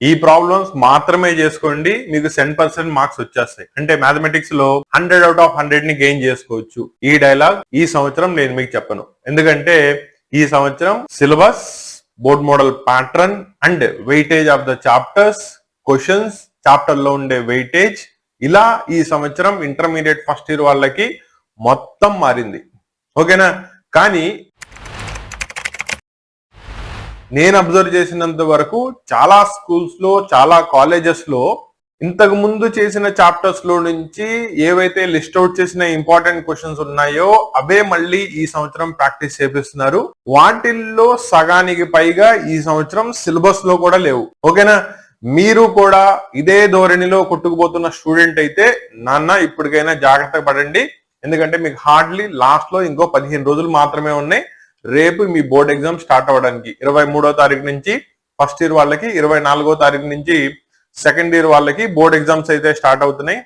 ఈ ప్రాబ్లమ్స్ మాత్రమే చేసుకోండి, మీకు 10% మార్క్స్ వచ్చేస్తాయి. అంటే మ్యాథమెటిక్స్ లో 100/100 ని గెయిన్ చేసుకోవచ్చు. ఈ డైలాగ్ ఈ సంవత్సరం నేను మీకు చెప్పను, ఎందుకంటే ఈ సంవత్సరం syllabus, board model pattern and weightage of the chapters, questions, chapter లో ఉండే వెయిటేజ్, ఇలా ఈ సంవత్సరం ఇంటర్మీడియట్ ఫస్ట్ ఇయర్ వాళ్ళకి మొత్తం మారింది. ఓకేనా? కానీ నేను అబ్జర్వ్ చేసినంత వరకు చాలా స్కూల్స్ లో, చాలా కాలేజెస్ లో ఇంతకు ముందు చేసిన చాప్టర్స్ లో నుంచి ఏవైతే లిస్ట్ అవుట్ చేసిన ఇంపార్టెంట్ క్వశ్చన్స్ ఉన్నాయో అవే మళ్ళీ ఈ సంవత్సరం ప్రాక్టీస్ చేపిస్తున్నారు. వాటిల్లో సగానికి పైగా ఈ సంవత్సరం సిలబస్ లో కూడా లేవు. ఓకేనా? మీరు కూడా ఇదే ధోరణిలో కొట్టుకుపోతున్న స్టూడెంట్ అయితే నాన్న ఇప్పటికైనా జాగ్రత్త పడండి. ఎందుకంటే మీకు హార్డ్లీ లాస్ట్ లో ఇంకో 15 రోజులు మాత్రమే ఉన్నాయి. రేపు మీ బోర్డ్ ఎగ్జామ్ స్టార్ట్ అవ్వడానికి 23వ తారీఖు నుంచి ఫస్ట్ ఇయర్ వాళ్ళకి, 24వ తారీఖు నుంచి సెకండ్ ఇయర్ వాళ్ళకి బోర్డ్ ఎగ్జామ్స్ అయితే స్టార్ట్ అవుతున్నాయి.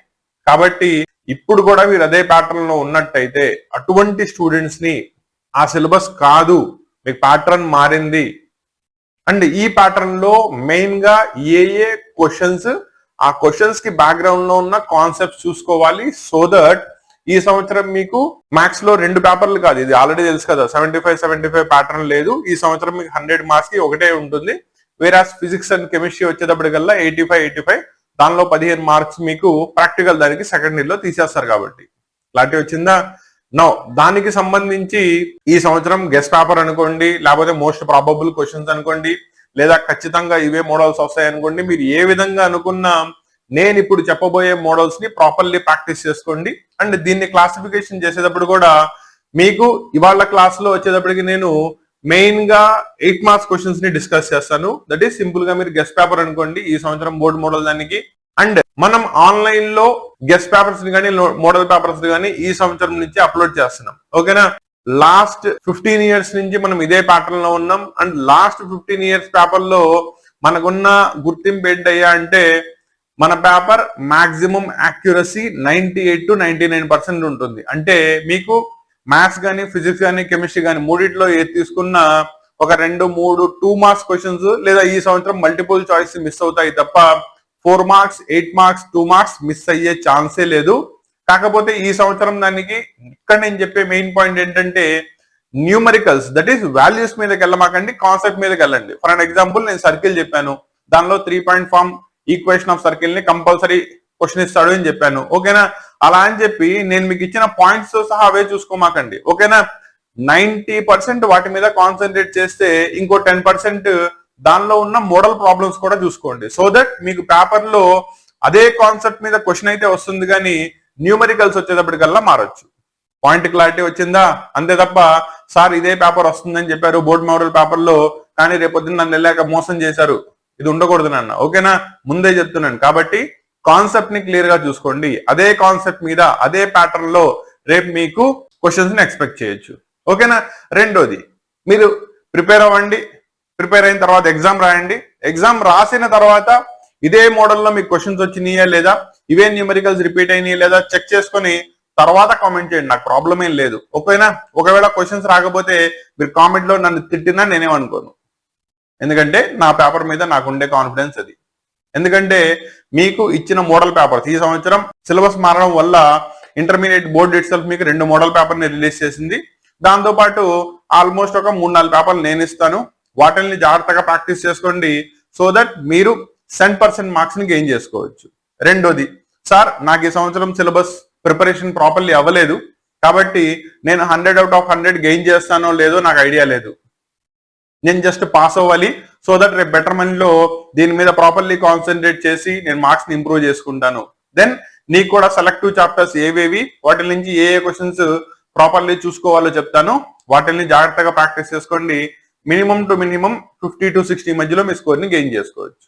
కాబట్టి ఇప్పుడు కూడా మీరు అదే ప్యాటర్న్ లో ఉన్నట్టయితే అటువంటి స్టూడెంట్స్ ని ఆ సిలబస్ కాదు, మీకు ప్యాటర్న్ మారింది అండ్ ఈ ప్యాటర్న్ లో మెయిన్ గా ఏ క్వశ్చన్స్, ఆ క్వశ్చన్స్ కి బ్యాక్గ్రౌండ్ లో ఉన్న కాన్సెప్ట్స్ చూసుకోవాలి. సో దట్ ఈ సంవత్సరం మీకు మ్యాథ్స్ లో 2 పేపర్లు కాదు, ఇది ఆల్రెడీ తెలుసు కదా, 75 ప్యాటర్న్ లేదు. ఈ సంవత్సరం మీకు 100 మార్క్స్ కి ఒకటే ఉంటుంది. వేరాస్ ఫిజిక్స్ అండ్ కెమిస్ట్రీ వచ్చేటప్పటికల్లా 85 దానిలో 15 మార్క్స్ మీకు ప్రాక్టికల్ దానికి సెకండ్ ఇయర్ లో తీసేస్తారు. కాబట్టి క్లారిటీ వచ్చిందా? నో, దానికి సంబంధించి ఈ సంవత్సరం గెస్ట్ పేపర్ అనుకోండి, లేకపోతే మోస్ట్ ప్రాబబుల్ క్వశ్చన్స్ అనుకోండి, లేదా ఖచ్చితంగా ఇవే మోడల్స్ వస్తాయి అనుకోండి, మీరు ఏ విధంగా అనుకున్నా నేను ఇప్పుడు చెప్పబోయే మోడల్స్ ని ప్రాపర్లీ ప్రాక్టీస్ చేసుకోండి. అండ్ దీన్ని క్లాసిఫికేషన్ చేసేటప్పుడు కూడా మీకు ఇవాళ క్లాస్ లో వచ్చేటప్పటికి నేను మెయిన్ గా 8 మార్క్స్ క్వశ్చన్స్ ని డిస్కస్ చేస్తాను. దట్ ఈస్ సింపుల్ గా మీరు గెస్ట్ పేపర్ అనుకోండి ఈ సంవత్సరం బోర్డు మోడల్ దానికి. అండ్ మనం ఆన్లైన్ లో గెస్ట్ పేపర్స్ ని కానీ, మోడల్ పేపర్స్ ని కానీ ఈ సంవత్సరం నుంచి అప్లోడ్ చేస్తున్నాం. ఓకేనా? లాస్ట్ 15 ఇయర్స్ నుంచి మనం ఇదే ప్యాటర్న్ లో ఉన్నాం. అండ్ లాస్ట్ 15 ఇయర్స్ పేపర్ లో మనకున్న గుర్తింపు ఏంటయ్యా అంటే, మన పేపర్ మాక్సిమం యాక్యురసీ 98 to 99% ఉంటుంది. అంటే మీకు మ్యాథ్స్ కానీ, ఫిజిక్స్ కానీ, కెమిస్ట్రీ కానీ మూడిట్లో ఏది తీసుకున్నా ఒక 2-3 మార్క్స్ క్వశ్చన్స్, లేదా ఈ సంవత్సరం మల్టిపుల్ చాయిస్ మిస్ అవుతాయి తప్ప 4 మార్క్స్, 8 మార్క్స్, 2 మార్క్స్ మిస్ అయ్యే ఛాన్సే లేదు. కాకపోతే ఈ సంవత్సరం దానికి ఇక్కడ నేను చెప్పే మెయిన్ పాయింట్ ఏంటంటే, న్యూమరికల్స్, దట్ ఈస్ వాల్యూస్ మీదకి వెళ్ళమాకండి, కాన్సెప్ట్ మీదకి వెళ్ళండి. ఫర్ అన్ ఎగ్జాంపుల్ నేను సర్కిల్ చెప్పాను, దానిలో 3 point form equation of circle ని కంపల్సరీ క్వశ్చన్ ఇస్తాడు అని చెప్పాను. ఓకేనా? అలా అని చెప్పి నేను మీకు ఇచ్చిన పాయింట్స్ తో సహా అవే చూసుకోమాకండి. ఓకేనా? 90% వాటి మీద కాన్సన్ట్రేట్ చేస్తే ఇంకో 10% దానిలో ఉన్న మోడల్ ప్రాబ్లమ్స్ కూడా చూసుకోండి. సో దట్ మీకు పేపర్ లో అదే కాన్సెప్ట్ మీద క్వశ్చన్ అయితే వస్తుంది, కానీ న్యూమరికల్స్ వచ్చేటప్పటికల్లా మారచ్చు. పాయింట్ క్లారిటీ వచ్చిందా? అంతే తప్ప సార్ ఇదే పేపర్ వస్తుందని చెప్పారు బోర్డ్ మోడల్ పేపర్ లో, కానీ రేపొద్దున నన్ను వెళ్ళాక మోసం చేశారు, ఇది ఉండకూడదు నాన్న. ఓకేనా? ముందే చెప్తున్నాను. కాబట్టి కాన్సెప్ట్ ని క్లియర్ గా చూసుకోండి. అదే కాన్సెప్ట్ మీద అదే ప్యాటర్న్ లో రేపు మీకు క్వశ్చన్స్ ని ఎక్స్పెక్ట్ చేయొచ్చు. ఓకేనా? రెండోది, మీరు ప్రిపేర్ అవ్వండి. ప్రిపేర్ అయిన తర్వాత ఎగ్జామ్ రాయండి. ఎగ్జామ్ రాసిన తర్వాత ఇదే మోడల్లో మీకు క్వశ్చన్స్ వచ్చినాయా లేదా, ఇవే న్యూమరికల్స్ రిపీట్ అయినాయా లేదా చెక్ చేసుకొని తర్వాత కామెంట్ చేయండి, నాకు ప్రాబ్లం ఏం లేదు. ఓకేనా? ఒకవేళ క్వశ్చన్స్ రాకపోతే మీరు కామెంట్ లో నన్ను తిట్టినా నేనేమనుకోను, ఎందుకంటే నా పేపర్ మీద నాకు ఉండే కాన్ఫిడెన్స్ అది. ఎందుకంటే మీకు ఇచ్చిన మోడల్ పేపర్స్ ఈ సంవత్సరం సిలబస్ మారడం వల్ల ఇంటర్మీడియట్ బోర్డ్ ఇట్ సెల్ఫ్ మీకు 2 మోడల్ పేపర్ ని రిలీజ్ చేసింది. దాంతో పాటు ఆల్మోస్ట్ ఒక 3-4 పేపర్లు నేను ఇస్తాను, వాటిని జాగ్రత్తగా ప్రాక్టీస్ చేసుకోండి. సో దట్ మీరు 10% మార్క్స్ ని గెయిన్ చేసుకోవచ్చు. రెండోది, సార్ నాకు ఈ సంవత్సరం సిలబస్ ప్రిపరేషన్ ప్రాపర్లీ అవ్వలేదు, కాబట్టి నేను 100/100 గెయిన్ చేస్తానో లేదో నాకు ఐడియా లేదు, నేను జస్ట్ పాస్ అవ్వాలి. సో దట్ రేపు బెటర్ మనీలో దీని మీద ప్రాపర్లీ కాన్సన్ట్రేట్ చేసి నేను మార్క్స్ ని ఇంప్రూవ్ చేసుకుంటాను. దెన్ నీకు కూడా సెలెక్టివ్ చాప్టర్స్ ఏవేవి, వాటి నుంచి ఏ క్వశ్చన్స్ ప్రాపర్లీ చూసుకోవాలో చెప్తాను, వాటిని జాగ్రత్తగా ప్రాక్టీస్ చేసుకోండి. మినిమం టు మినిమం 50 to 60 మధ్యలో మీ స్కోర్ ని గెయిన్ చేసుకోవచ్చు.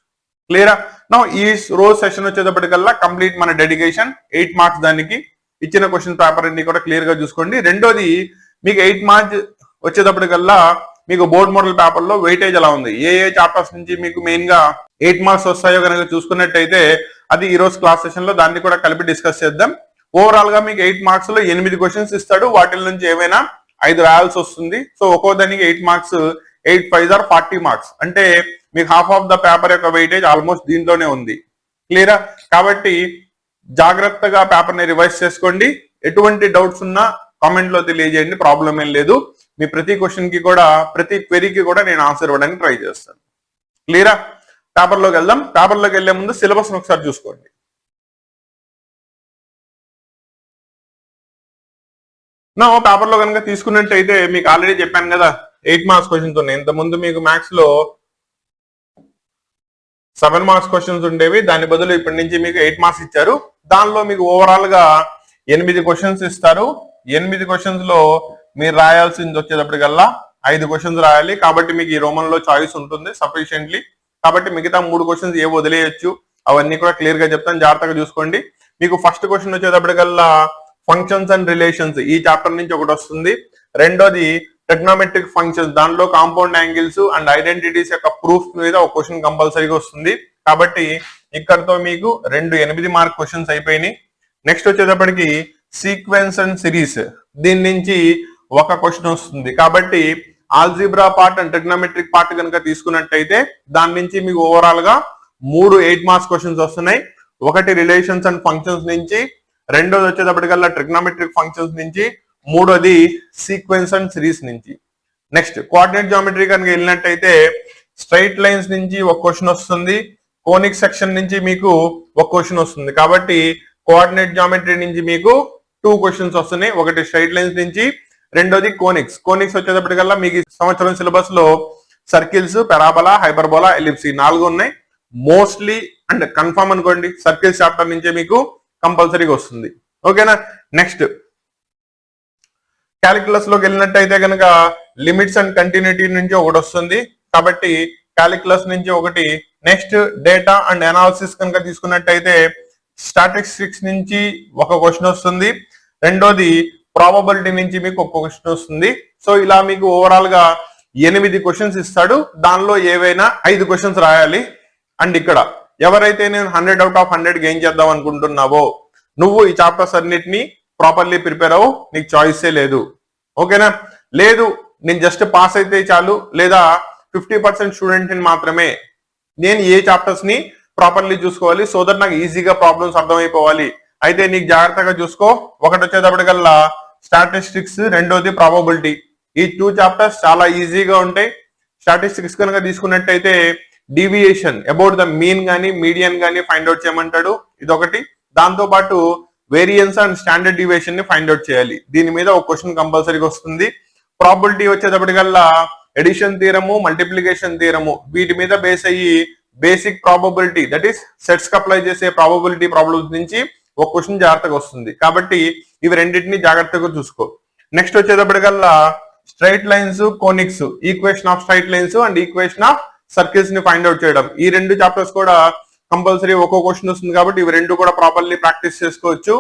క్లియరా? నా ఈ రోజు సెషన్ వచ్చేటప్పటికల్లా కంప్లీట్ మన డెడికేషన్ 8 మార్క్స్ దానికి ఇచ్చిన క్వశ్చన్ పేపర్ అన్ని కూడా క్లియర్ గా చూసుకోండి. రెండోది, మీకు 8 మార్క్స్ వచ్చేటప్పటికల్లా మీకు బోర్డ్ మోడల్ పేపర్ లో వెయిటేజ్ ఎలా ఉంది, ఏ చాప్టర్స్ నుంచి మీకు మెయిన్ గా 8 మార్క్స్ వస్తాయో కనుక చూసుకున్నట్టయితే అది ఈ రోజు క్లాస్ సెషన్ లో దాన్ని కూడా కలిపి డిస్కస్ చేద్దాం. ఓవరాల్ గా మీకు 8 మార్క్స్ లో 8 క్వశ్చన్స్ ఇస్తాడు, వాటి నుంచి ఏమైనా 5 రాయాల్సి వస్తుంది. సో ఒక్కో దానికి 8 మార్క్స్, 8 5 are 40 మార్క్స్. అంటే మీకు హాఫ్ ఆఫ్ ద పేపర్ యొక్క వెయిటేజ్ ఆల్మోస్ట్ దీంట్లోనే ఉంది. క్లియరా? కాబట్టి జాగ్రత్తగా పేపర్ ని రివైజ్ చేసుకోండి. ఎటువంటి డౌట్స్ ఉన్నా కామెంట్ లో తెలియజేయండి, ప్రాబ్లం ఏం లేదు. మీ ప్రతి క్వశ్చన్ కి కూడా, ప్రతి క్వెరీకి కూడా నేను ఆన్సర్ ఇవ్వడానికి ట్రై చేస్తాను. క్లియరా? పేపర్లోకి వెళ్దాం. పేపర్లోకి వెళ్లే ముందు సిలబస్ ఒకసారి చూసుకోండి. నా పేపర్లో కనుక తీసుకున్నట్టయితే మీకు ఆల్రెడీ చెప్పాను కదా 8 మార్క్స్ క్వశ్చన్స్ ఉన్నాయి. ఇంతకుముందు మీకు మ్యాథ్స్ లో 7 మార్క్స్ క్వశ్చన్స్ ఉండేవి, దాని బదులు ఇప్పటి నుంచి మీకు 8 మార్క్స్ ఇచ్చారు. దానిలో మీకు ఓవరాల్ గా 8 క్వశ్చన్స్ ఇస్తారు. 8 క్వశ్చన్స్ లో మీరు రాయాల్సింది వచ్చేటప్పటికల్లా 5 క్వశ్చన్స్ రాయాలి. కాబట్టి మీకు ఈ రోమన్ లో చాయిస్ ఉంటుంది సఫిషియెంట్లీ. కాబట్టి మిగతా 3 క్వశ్చన్స్ ఏ వదిలేయచ్చు, అవన్నీ కూడా క్లియర్ గా చెప్తాను, జాగ్రత్తగా చూసుకోండి. మీకు ఫస్ట్ క్వశ్చన్ వచ్చేటప్పటికల్లా ఫంక్షన్స్ అండ్ రిలేషన్స్, ఈ చాప్టర్ నుంచి ఒకటి వస్తుంది. రెండోది ట్రిగ్నోమెట్రిక్ ఫంక్షన్స్, దానిలో కాంపౌండ్ యాంగిల్స్ అండ్ ఐడెంటిటీస్ యొక్క ప్రూఫ్ మీద ఒక క్వశ్చన్ కంపల్సరీగా వస్తుంది. కాబట్టి ఇక్కడతో మీకు 2 8 మార్క్ క్వశ్చన్స్ అయిపోయినాయి. నెక్స్ట్ వచ్చేటప్పటికి సీక్వెన్స్ అండ్ సిరీస్, దీని నుంచి ఒక క్వశ్చన్ వస్తుంది. కాబట్టి algebra part and trigonometric part కనుక తీసుకున్నట్టయితే దాని నుంచి మీకు ఓవరాల్ గా 3 8 మార్క్స్ క్వశ్చన్స్ వస్తున్నాయి. ఒకటి రిలేషన్స్ అండ్ ఫంక్షన్స్ నుంచి, రెండోది వచ్చేటప్పటికల్లా ట్రిగ్నోమెట్రిక్ ఫంక్షన్స్ నుంచి, మూడోది సీక్వెన్స్ అండ్ సిరీస్ నుంచి. నెక్స్ట్ కోఆర్డినేట్ జియోమెట్రీ కనుక వెళ్ళినట్టయితే స్ట్రైట్ లైన్స్ నుంచి ఒక క్వశ్చన్ వస్తుంది, కోనిక్ సెక్షన్ నుంచి మీకు ఒక క్వశ్చన్ వస్తుంది. కాబట్టి కోఆర్డినేట్ జియోమెట్రీ నుంచి మీకు 2 క్వశ్చన్స్ వస్తున్నాయి. ఒకటి స్ట్రైట్ లైన్స్ నుంచి, రెండోది కోనిక్స్. కోనిక్స్ వచ్చేటప్పటికల్లా మీకు సంవత్సరం సిలబస్ లో సర్కిల్స్, పెరాబోలా, హైపర్బోలా, ఎలిప్స్ 4 ఉన్నాయి. మోస్ట్లీ అండ్ కన్ఫర్మ్ అనుకోండి, సర్కిల్స్ చాప్టర్ నుంచే మీకు కంపల్సరీగా వస్తుంది. ఓకేనా? నెక్స్ట్ క్యాలిక్యులస్ లోకి వెళ్ళినట్టయితే కనుక లిమిట్స్ అండ్ కంటిన్యూటీ నుంచి ఒకటి వస్తుంది. కాబట్టి క్యాలిక్యులస్ నుంచి ఒకటి. నెక్స్ట్ డేటా అండ్ అనాలిసిస్ కనుక తీసుకున్నట్టయితే స్టాటిస్టిక్స్ నుంచి ఒక క్వశ్చన్ వస్తుంది. రెండోది ప్రాబబిలిటీ నుంచి మీకు ఒక క్వశ్చన్ వస్తుంది. సో ఇలా మీకు ఓవరాల్ గా 8 క్వశ్చన్స్ ఇస్తాడు. దానిలో ఏవైనా 5 క్వశ్చన్స్ రాయాలి. అండ్ ఇక్కడ ఎవరైతే నేను 100 out of 100 గెయిన్ చేద్దాం అనుకుంటున్నావో నువ్వు ఈ చాప్టర్స్ అన్నిటిని ప్రాపర్లీ ప్రిపేర్ అవ్వు, నీకు చాయిసే లేదు. ఓకేనా? లేదు నేను జస్ట్ పాస్ అయితే చాలు, లేదా 50% స్టూడెంట్ ని మాత్రమే, నేను ఏ చాప్టర్స్ ని ప్రాపర్లీ చూసుకోవాలి, సో దట్ నాకు ఈజీగా ప్రాబ్లమ్స్ అర్థమైపోవాలి. అయితే నీకు జాగ్రత్తగా చూసుకో. ఒకటి వచ్చేటప్పటికల్లా స్టాటిస్టిక్స్, రెండోది ప్రాబబిలిటీ. ఈ 2 చాప్టర్స్ చాలా ఈజీగా ఉంటాయి. స్టాటిస్టిక్స్ కనుక తీసుకున్నట్టయితే డీవియేషన్ అబౌట్ ద మీన్ గానీ మీడియన్ గానీ ఫైండ్ అవుట్ చేయమంటాడు, ఇదొకటి. దాంతో పాటు వేరియన్స్ అండ్ స్టాండర్డ్ డీవియేషన్ ని ఫైండ్ అవుట్ చేయాలి. దీని మీద ఒక క్వశ్చన్ కంపల్సరీగా వస్తుంది. ప్రాబిలిటీ వచ్చేటప్పటికల్లా ఎడిషన్ థియరము, మల్టిప్లికేషన్ థియరము, వీటి మీద బేస్ అయ్యి basic probability, that is sets కి అప్లై చేసే ప్రాబబిలిటీ ప్రాబ్లమ్స్ నుంచి ఒక క్వశ్చన్ జాగ్రత్తగా వస్తుంది. కాబట్టి ఇవి రెండింటిని జాగ్రత్తగా చూసుకో. నెక్స్ట్ వచ్చేటప్పటికల్లా straight lines, conics, equation of straight lines and equation of circles ని ఫైండ్ అవుట్ చేయడం, ఈ 2 చాప్టర్స్ కూడా కంపల్సరీ ఒక్కో క్వశ్చన్ వస్తుంది. కాబట్టి ఇవి 2 కూడా ప్రాపర్లీ ప్రాక్టీస్ చేసుకోవచ్చు.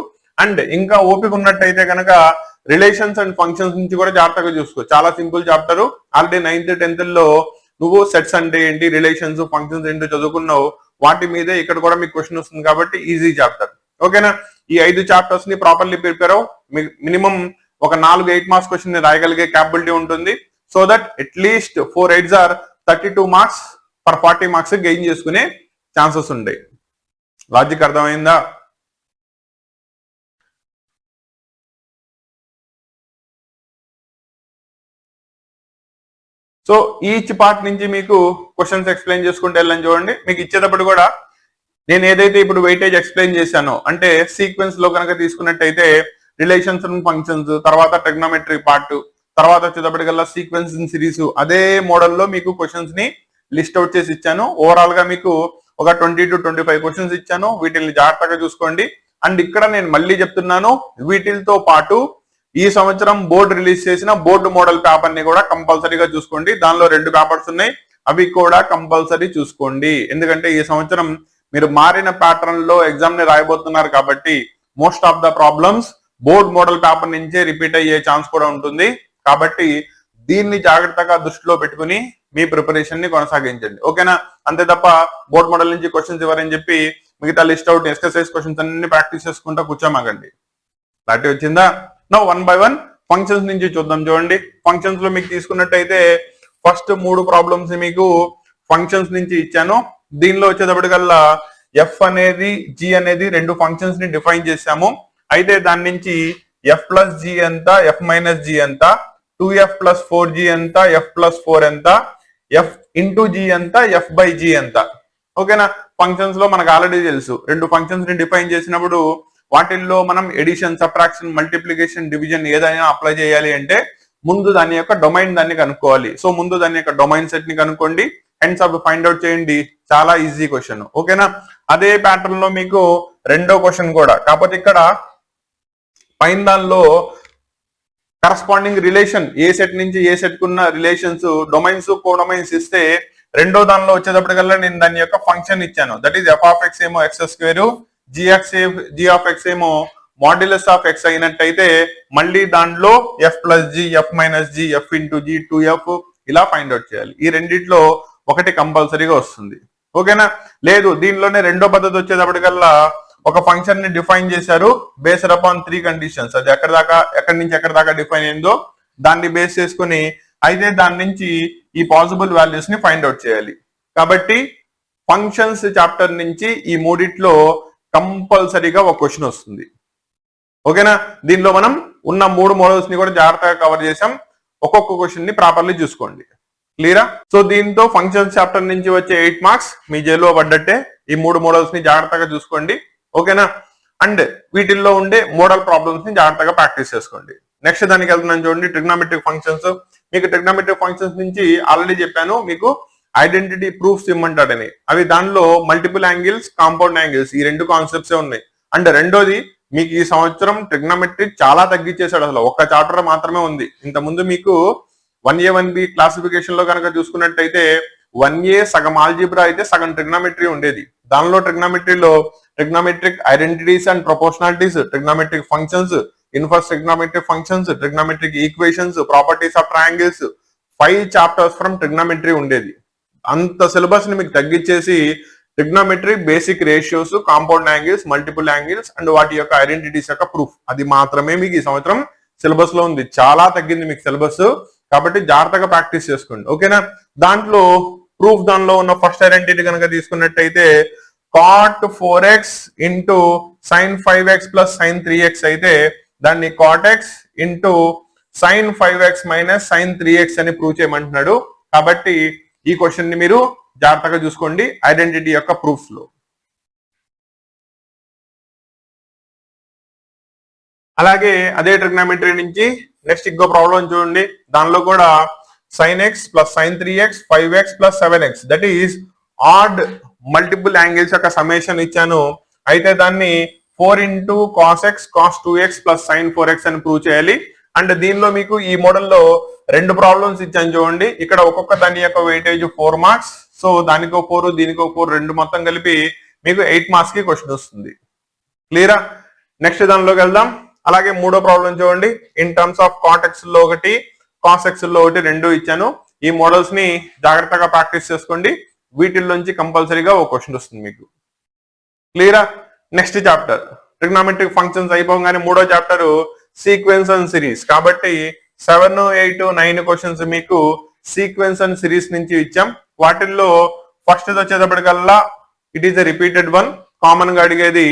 అండ్ ఇంకా ఓపిక ఉన్నట్టయితే కనుక రిలేషన్స్ అండ్ ఫంక్షన్స్ నుంచి కూడా జాగ్రత్తగా చూసుకో. చాలా simple chapter. Already 9th 10th లో నువ్వు సెట్స్ అంటే ఏంటి, రిలేషన్స్, ఫంక్షన్స్ ఏంటో చదువుకున్నావు. వాటి మీదే ఇక్కడ కూడా మీకు క్వశ్చన్ వస్తుంది. కాబట్టి ఈజీ చాప్టర్. ఓకేనా? ఈ 5 చాప్టర్స్ ని ప్రాపర్లీ ప్రిపేర్ అవ్వు. మినిమం ఒక 4 8 మార్క్స్ క్వశ్చన్ ని రాయగలిగే క్యాపబిలిటీ ఉంటుంది. So that at least 4 8s or 32 marks for 40 marks gain చేసుకునే ఛాన్సెస్ ఉంటాయి. లాజిక్ అర్థమైందా? సో ఈచ్ పార్ట్ నుంచి మీకు క్వశ్చన్స్ ఎక్స్ప్లెయిన్ చేసుకుంటే వెళ్ళని చూడండి. మీకు ఇచ్చేటప్పుడు కూడా నేను ఏదైతే ఇప్పుడు వెయిటేజ్ ఎక్స్ప్లెయిన్ చేశానో, అంటే సీక్వెన్స్ లో కనుక తీసుకున్నట్టయితే రిలేషన్స్ అండ్ ఫంక్షన్స్, తర్వాత ట్రిగ్నోమెట్రీ పార్ట్, తర్వాత వచ్చేటప్పటికల్లా సీక్వెన్స్ ఇన్ సిరీస్, అదే మోడల్లో మీకు క్వశ్చన్స్ ని లిస్ట్ అవుట్ చేసి ఇచ్చాను. ఓవరాల్ గా మీకు ఒక 20 to 25 క్వశ్చన్స్ ఇచ్చాను. వీటిని జాగ్రత్తగా చూసుకోండి. అండ్ ఇక్కడ నేను మళ్ళీ చెప్తున్నాను, వీటితో పాటు ఈ సంవత్సరం బోర్డు రిలీజ్ చేసిన బోర్డు మోడల్ పేపర్ ని కూడా కంపల్సరీగా చూసుకోండి. దానిలో 2 పేపర్స్ ఉన్నాయి, అవి కూడా కంపల్సరీ చూసుకోండి. ఎందుకంటే ఈ సంవత్సరం మీరు మారిన ప్యాటర్న్ లో ఎగ్జామ్ ని రాయబోతున్నారు. కాబట్టి most of the problems board model paper నుంచే రిపీట్ అయ్యే ఛాన్స్ కూడా ఉంటుంది. కాబట్టి దీన్ని జాగ్రత్తగా దృష్టిలో పెట్టుకుని మీ ప్రిపరేషన్ ని కొనసాగించండి. ఓకేనా? అంతే తప్ప బోర్డ్ మోడల్ నుంచి క్వశ్చన్స్ ఇవ్వరని చెప్పి మిగతా లిస్ట్ అవుట్ ఎక్సర్సైజ్ క్వశ్చన్స్ అన్ని ప్రాక్టీస్ చేసుకుంటా కూర్చోమాగండి. క్లారిటీ వచ్చిందా? నో 1 by 1 ఫంక్షన్స్ నుంచి చూద్దాం. చూడండి, ఫంక్షన్స్ లో మీకు తీసుకున్నట్టయితే ఫస్ట్ 3 ప్రాబ్లమ్స్ మీకు ఫంక్షన్స్ నుంచి ఇచ్చాను. దీనిలో వచ్చేటప్పటికల్లా ఎఫ్ అనేది జి అనేది రెండు ఫంక్షన్స్ ని డిఫైన్ చేశాము. అయితే దాని నుంచి ఎఫ్ ప్లస్ జి ఎంత, ఎఫ్ మైనస్ జి ఎంత, 2f ప్లస్ 4g ఎంత, ఎఫ్ ప్లస్ 4 ఎంత, ఎఫ్ ఇంటూ జి ఎంత, ఎఫ్ బై జి ఎంత. ఓకేనా? ఫంక్షన్స్ లో మనకు ఆల్రెడీ తెలుసు, రెండు ఫంక్షన్స్ ని డిఫైన్ చేసినప్పుడు వాటిల్లో మనం ఎడిషన్, సబ్ట్రాక్షన్, మల్టిప్లికేషన్, డివిజన్ ఏదైనా అప్లై చేయాలి అంటే ముందు దాని యొక్క డొమైన్ దాన్ని కనుక్కోవాలి. సో ముందు దాని యొక్క డొమైన్ సెట్ ని కనుక్కోండి, హెన్స్ అవి ఫైండ్ అవుట్ చేయండి. చాలా ఈజీ క్వశ్చన్. ఓకేనా? అదే ప్యాటర్న్ లో మీకు రెండో క్వశ్చన్ కూడా, కాకపోతే ఇక్కడ పైన దానిలో కరస్పాండింగ్ రిలేషన్ ఏ సెట్ నుంచి ఏ సెట్ కున్న రిలేషన్స్, డొమైన్స్, కోడొమైన్స్ ఇస్తే రెండో దానిలో వచ్చేటప్పటికల్లా నేను దాని యొక్క ఫంక్షన్ ఇచ్చాను. That is f of x ఏమో x square, g of x ఏమో మాడ్యులస్ ఆఫ్ ఎక్స్ అయినట్టయితే మళ్ళీ దాంట్లో f plus g, f minus g, f into g, 2f ఇలా ఫైండ్ అవుట్ చేయాలి. ఈ రెండిట్లో ఒకటి కంపల్సరీగా వస్తుంది. ఓకేనా? లేదు దీనిలోనే రెండో పద్ధతి వచ్చేటప్పటికల్లా ఒక ఫంక్షన్ ని డిఫైన్ చేశారు బేస్డ్ అపాన్ 3 కండిషన్స్. అది ఎక్కడి నుంచి ఎక్కడి దాకా డిఫైన్ అయిందో దాన్ని బేస్ చేసుకుని అయితే దాని నుంచి ఈ పాసిబుల్ వాల్యూస్ ని ఫైండ్ అవుట్ చేయాలి. కాబట్టి ఫంక్షన్స్ చాప్టర్ నుంచి ఈ మూడిట్లో కంపల్సరీగా ఒక క్వశ్చన్ వస్తుంది. ఓకేనా? దీనిలో మనం ఉన్న 3 మోడల్స్ ని కూడా జాగ్రత్తగా కవర్ చేసాం. ఒక్కొక్క క్వశ్చన్ ని ప్రాపర్లీ చూసుకోండి. క్లియరా? సో దీంతో ఫంక్షన్స్ చాప్టర్ నుంచి వచ్చే 8 మార్క్స్ మీ జైల్లో పడ్డట్టే. ఈ 3 మోడల్స్ ని జాగ్రత్తగా చూసుకోండి. ఓకేనా? అండ్ వీటిల్లో ఉండే మోడల్ ప్రాబ్లమ్స్ ని జాగ్రత్తగా ప్రాక్టీస్ చేసుకోండి. నెక్స్ట్ దానికి వెళ్తున్నాను చూడండి, ట్రిగ్నోమెట్రిక్ ఫంక్షన్స్. మీకు ట్రిగ్నోమెట్రిక్ ఫంక్షన్స్ నుంచి ఆల్రెడీ చెప్పాను, మీకు ఐడెంటిటీ ప్రూఫ్స్ ఇమ్మంటాడని. అవి దానిలో మల్టిపుల్ యాంగిల్స్, కాంపౌండ్ యాంగిల్స్, ఈ రెండు కాన్సెప్ట్సే ఉన్నాయి. అండ్ రెండోది మీకు ఈ సంవత్సరం ట్రిగ్నోమెట్రిక్ చాలా తగ్గించేశాడు. అసలు ఒక్క చాప్టర్ మాత్రమే ఉంది. ఇంతకుముందు మీకు 1A 1B క్లాసిఫికేషన్ లో కనుక చూసుకున్నట్టయితే 1A సగం ఆల్జీబ్రా అయితే సగం ట్రిగ్నోమెట్రీ ఉండేది. దానిలో ట్రిగ్నోమెట్రీలో trigonometric identities and proportionalities, trigonometric functions, inverse trigonometric functions, trigonometric equations, properties of triangles, 5 chapters from trigonometry ఉండేది. అంత సిలబస్ ని మీకు తగ్గించేసి trigonometry basic ratios, compound angles, multiple angles and వాటి యొక్క ఐడెంటిటీస్ యొక్క ప్రూఫ్, అది మాత్రమే మీకు ఈ సంవత్సరం సిలబస్ లో ఉంది. చాలా తగ్గింది మీకు సిలబస్. కాబట్టి జాగ్రత్తగా ప్రాక్టీస్ చేసుకోండి. ఓకేనా? దాంట్లో ప్రూఫ్ దానిలో ఉన్న ఫస్ట్ ఐడెంటిటీ కనుక తీసుకున్నట్టయితే cot 4x into sin 5x plus sin 3x అయితే దాన్ని cot x into sin 5x minus sin 3x అని ప్రూవ్ చేయమంటున్నాడు. కాబట్టి ఈ క్వశ్చన్ ని మీరు జాగ్రత్తగా చూసుకోండి ఐడెంటిటీ యొక్క ప్రూఫ్స్ లో. అలాగే అదే ట్రిగ్నోమెట్రీ నుంచి నెక్స్ట్ ఇంకో ప్రాబ్లం చూడండి. దానిలో కూడా sin x plus sin 3x, 5x plus 7x that is odd multiple angles యొక్క సమ్మేషన్ ఇచ్చాను. అయితే దాన్ని 4 into cos x, cos 2x plus sin 4x అని ప్రూవ్ చేయాలి. అండ్ దీనిలో మీకు ఈ మోడల్లో 2 ప్రాబ్లమ్స్ ఇచ్చాను చూడండి. ఇక్కడ ఒక్కొక్క దాని యొక్క వెయిటేజ్ 4 మార్క్స్. సో దానికో 4, దీనికో 4, రెండు మొత్తం కలిపి మీకు 8 మార్క్స్ కి క్వశ్చన్ వస్తుంది. క్లియరా? నెక్స్ట్ దానిలోకి వెళ్దాం. అలాగే మూడో ప్రాబ్లం చూడండి. In terms of cot x లో ఒకటి, cos x లో ఒకటి, రెండు ఇచ్చాను. ఈ మోడల్స్ ని జాగ్రత్తగా ప్రాక్టీస్ చేసుకోండి. వీటిల్లోంచి కంపల్సరీగా ఒక క్వశ్చన్ వస్తుంది మీకు. క్లియరా? నెక్స్ట్ చాప్టర్ ట్రిగ్నోమెట్రిక్ ఫంక్షన్స్ అయిపోగానే మూడో చాప్టర్ సీక్వెన్స్ అండ్ సిరీస్. కాబట్టి 7, 8, 9 క్వశ్చన్స్ మీకు సీక్వెన్స్ అండ్ సిరీస్ నుంచి ఇచ్చాం. వాటిల్లో ఫస్ట్ వచ్చేటప్పటికల్లా it is a repeated one. Common గా అడిగేది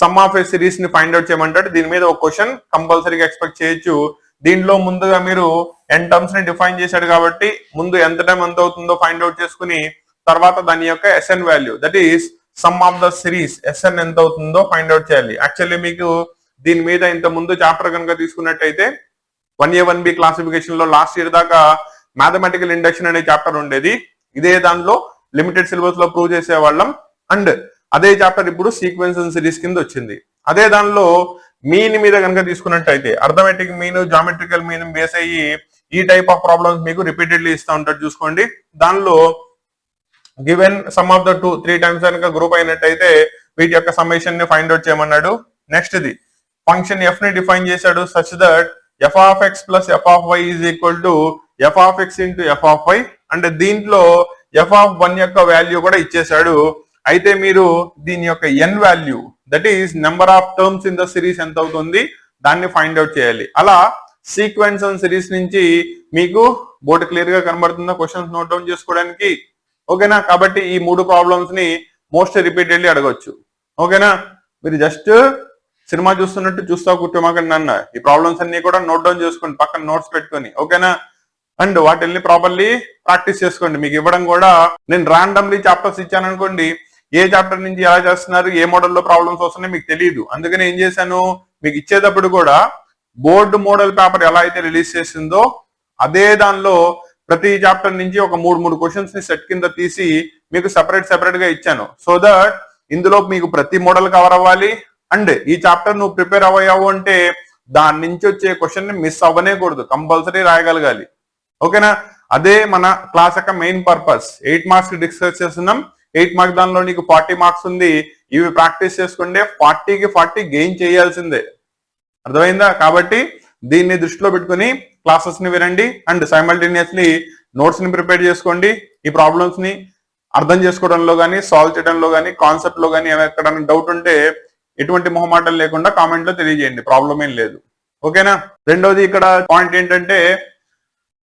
సమ్ ఆఫ్ ఏ సిరీస్ ని ఫైండ్ అవుట్ చేయమంటాడు. దీని మీద ఒక క్వశ్చన్ కంపల్సరీగా ఎక్స్పెక్ట్ చేయొచ్చు. దీనిలో ముందుగా మీరు n టర్మ్స్ ని డిఫైన్ చేశాడు కాబట్టి ముందు ఎంత టైం ఎంత అవుతుందో ఫైండ్ అవుట్ చేసుకుని తర్వాత దాని యొక్క SN value that is some of the series SN ఎంత అవుతుందో ఫైండ్ అవుట్ చేయాలి. యాక్చువల్లీ మీకు దీని మీద ఇంత ముందు చాప్టర్ కనుక తీసుకున్నట్టయితే 1A 1B క్లాసిఫికేషన్ లో లాస్ట్ ఇయర్ దాకా మ్యాథమెటికల్ ఇండక్షన్ అనే చాప్టర్ ఉండేది. ఇదే దానిలో లిమిటెడ్ సిలబస్ లో ప్రూవ్ చేసేవాళ్ళం. అండ్ అదే చాప్టర్ ఇప్పుడు సీక్వెన్స్ అండ్ సిరీస్ కింద వచ్చింది. అదే దానిలో మీన్ మీద కనుక తీసుకున్నట్టయితే arithmetic mean, geometrical mean base అయ్యి ఈ టైప్ ఆఫ్ ప్రాబ్లమ్స్ మీకు రిపీటెడ్లీ ఇస్తూ ఉంటాడు. చూసుకోండి. దానిలో given some of the 2, 3 times కనుక గ్రూప్ అయినట్టయితే వీటి యొక్క సమ్మేషన్ ని ఫైండ్ అవుట్ చేయమన్నాడు. నెక్స్ట్ ది ఫంక్షన్ ఎఫ్ ని డిఫైన్ చేశాడు such that f of x plus f of y is equal to f of x into f of y. And దీంట్లో f of 1 యొక్క value కూడా ఇచ్చేశాడు. అయితే మీరు దీని యొక్క n value that is number of terms in the series ఎంత అవుతుంది దాన్ని ఫైండ్ అవుట్ చేయాలి. అలా సీక్వెన్స్ అండ్ సిరీస్ నుంచి మీకు బోర్డు క్లియర్ గా కనబడుతుందా క్వశ్చన్స్ నోట్ డౌన్ చేసుకోవడానికి? ఓకేనా. కాబట్టి ఈ 3 ప్రాబ్లమ్స్ ని మోస్ట్ రిపీటెడ్లీ అడగొచ్చు. ఓకేనా. మీరు జస్ట్ సినిమా చూస్తున్నట్టు చూస్తా కూర్చోమాకండి అన్న. ఈ ప్రాబ్లమ్స్ అన్ని కూడా నోట్ డౌన్ చేసుకోండి, పక్కన నోట్స్ పెట్టుకొని. ఓకేనా. అండ్ వాటిని ప్రాపర్లీ ప్రాక్టీస్ చేసుకోండి. మీకు ఇవ్వడం కూడా నేను ర్యాండమ్లీ చాప్టర్స్ ఇచ్చాను అనుకోండి, ఏ చాప్టర్ నుంచి ఎలా చేస్తున్నారు, ఏ మోడల్లో ప్రాబ్లమ్స్ వస్తున్నాయి మీకు తెలియదు. అందుకని ఏం చేశాను, మీకు ఇచ్చేటప్పుడు కూడా బోర్డు మోడల్ పేపర్ ఎలా అయితే రిలీజ్ చేసిందో అదే దానిలో ప్రతి చాప్టర్ నుంచి ఒక 3 క్వశ్చన్స్ ని సెట్ కింద తీసి మీకు సెపరేట్ గా ఇచ్చాను. సో దట్ ఇందులో మీకు ప్రతి మోడల్ కవర్ అవ్వాలి. అండ్ ఈ చాప్టర్ నువ్వు ప్రిపేర్ అవ్వయావు అంటే దాని నుంచి వచ్చే క్వశ్చన్ ని మిస్ అవ్వనేకూడదు, కంపల్సరీ రాయగలగాలి. ఓకేనా. అదే మన క్లాస్ యొక్క మెయిన్ పర్పస్. 8 మార్క్స్ డిస్కస్ చేస్తున్నాం. 8 మార్క్స్ దానిలో నీకు 40 మార్క్స్ ఉంది. ఇవి ప్రాక్టీస్ చేసుకుంటే 40కి 40 గెయిన్ చేయాల్సిందే. అర్థమైందా. కాబట్టి దీన్ని దృష్టిలో పెట్టుకుని క్లాసెస్ ని వినండి అండ్ సైమల్టేనియస్లీ నోట్స్ ని ప్రిపేర్ చేసుకోండి. ఈ ప్రాబ్లమ్స్ ని అర్థం చేసుకోవడంలో కానీ, సాల్వ్ చేయడంలో కానీ, కాన్సెప్ట్ లో కానీ ఎక్కడైనా డౌట్ ఉంటే ఎటువంటి మొహమాటం లేకుండా కామెంట్ లో తెలియజేయండి, ప్రాబ్లం ఏం లేదు. ఓకేనా. రెండోది ఇక్కడ పాయింట్ ఏంటంటే,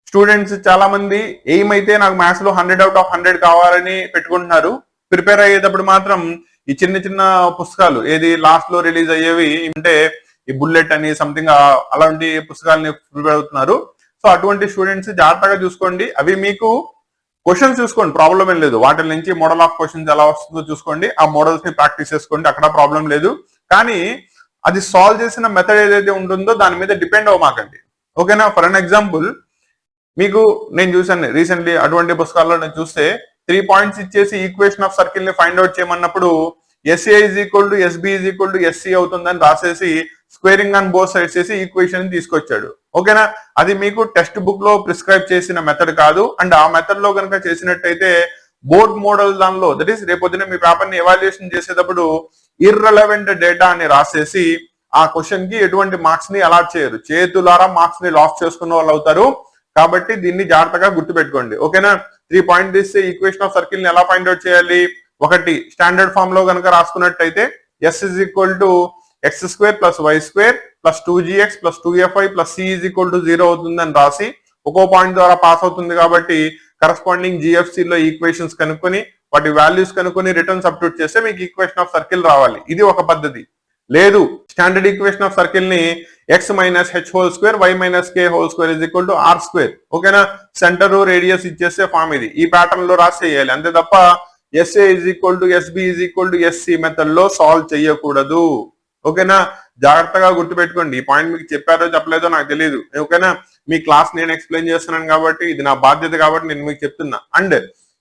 స్టూడెంట్స్ చాలా మంది ఏమైతే నాకు మ్యాథ్స్ లో 100 out of 100 కావాలని పెట్టుకుంటున్నారు. ప్రిపేర్ అయ్యేటప్పుడు మాత్రం ఈ చిన్న పుస్తకాలు ఏది లాస్ట్ లో రిలీజ్ అయ్యేవి అంటే ఈ బుల్లెట్ అని సంథింగ్ అలాంటి పుస్తకాలని ప్రిపేర్ అవుతున్నారు. సో అటువంటి స్టూడెంట్స్ జాగ్రత్తగా చూసుకోండి. అవి మీకు క్వశ్చన్స్ చూసుకోండి, ప్రాబ్లం ఏం లేదు. వాటి నుంచి మోడల్ ఆఫ్ క్వశ్చన్స్ ఎలా వస్తుందో చూసుకోండి, ఆ మోడల్స్ ని ప్రాక్టీస్ చేసుకోండి, అక్కడ ప్రాబ్లం లేదు. కానీ అది సాల్వ్ చేసిన మెథడ్ ఏదైతే ఉంటుందో దాని మీద డిపెండ్ అవ్వమాకండి. ఓకేనా. ఫర్ అన్ ఎగ్జాంపుల్, మీకు నేను చూసాను రీసెంట్లీ అటువంటి పుస్తకాల్లో నేను చూస్తే 3 పాయింట్స్ ఇచ్చేసి ఈక్వేషన్ ఆఫ్ సర్కిల్ ని ఫైండ్ అవుట్ చేయమన్నప్పుడు SA is equal to SB is equal to SC అవుతుందని రాసేసి స్క్వేరింగ్ ఆన్ బోత్ సైడ్స్ చేసి ఈక్వేషన్ తీసుకొచ్చాడు. ఓకేనా. అది మీకు టెక్స్ట్ బుక్ లో ప్రిస్క్రైబ్ చేసిన మెథడ్ కాదు. అండ్ ఆ మెథడ్ లో కనుక చేసినట్టయితే బోర్డ్ మోడల్ దానిలో దట్ ఈస్ రేపొద్దున మీ పేపర్ ని ఎవాల్యుయేషన్ చేసేటప్పుడు ఇర్రెలవెంట్ డేటా అని రాసేసి ఆ క్వశ్చన్ కి ఎటువంటి మార్క్స్ ని అలాట్ చేయరు, చేతులారా మార్క్స్ ని లాస్ చేసుకున్న వాళ్ళు అవుతారు. కాబట్టి దీన్ని జాగ్రత్తగా గుర్తుపెట్టుకోండి. ఓకేనా. 3 పాయింట్ తీస్తే ఈక్వేషన్ ఆఫ్ సర్కిల్ ని ఎలా ఫైండ్ అవుట్ చేయాలి, ఒకటి స్టాండర్డ్ ఫామ్ లో కనుక రాసుకున్నట్టయితే S is equal to x square plus y square plus 2gx plus 2fy plus c is equal to 0 అవుతుందని రాసి ఒక్కో పాయింట్ ద్వారా పాస్ అవుతుంది. కాబట్టి కరస్పాండింగ్ జిఎఫ్సి లో ఈక్వేషన్స్ కనుక్కొని వాటి వాల్యూస్ కనుక్కొని రిటర్న్ సబ్స్టిట్యూట్ చేస్తే మీకు ఈక్వేషన్ ఆఫ్ సర్కిల్ రావాలి. ఇది ఒక పద్ధతి. లేదు, స్టాండర్డ్ ఈక్వేషన్ ఆఫ్ సర్కిల్ ని x minus h whole square y minus k whole square is equal to r square. ఓకేనా. సెంటర్ రేడియస్ ఇచ్చేస్తే ఫామ్ ఇది. ఈ ప్యాటర్న్ లో రాసేయాలి అంతే తప్ప S A is equal to S B is equal to S C method లో సాల్వ్ చేయకూడదు. ఓకేనా. జాగ్రత్తగా గుర్తుపెట్టుకోండి. ఈ పాయింట్ మీకు చెప్పారో చెప్పలేదో నాకు తెలియదు. ఓకేనా. మీ క్లాస్ నేను ఎక్స్ప్లెయిన్ చేస్తున్నాను కాబట్టి ఇది నా బాధ్యత కాబట్టి నేను మీకు చెప్తున్నా. అండ్